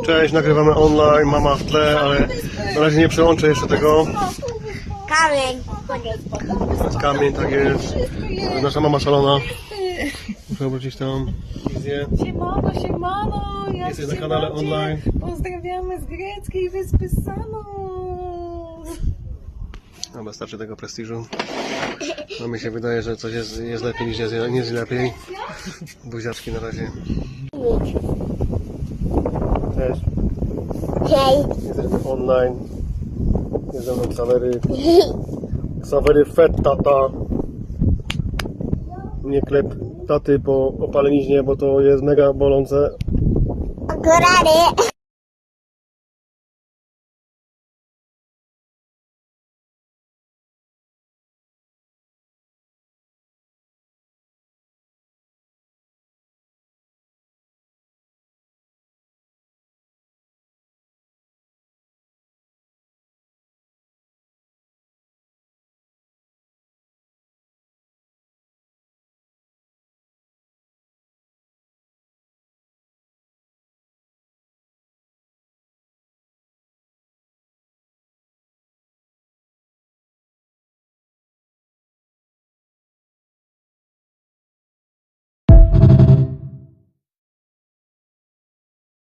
Cześć, nagrywamy online, mama w tle, ale na razie nie przełączę jeszcze tego. Kamień. To jest kamień, tak jest. Nasza mama szalona. Muszę obrócić tam wizję. Siemano, siemano! Jak Jesteś na się kanale macie? online. Pozdrawiamy z greckiej wyspy Samos! No, wystarczy tego prestiżu. No mi się wydaje, że coś jest lepiej niż nie jest lepiej. Buziaczki na razie. Cześć. Hej. Jesteśmy online. Jest ze mną Ksawery. Ksawery fett tata. Nie klep taty po opaleniźnie, bo to jest mega bolące. Okulary.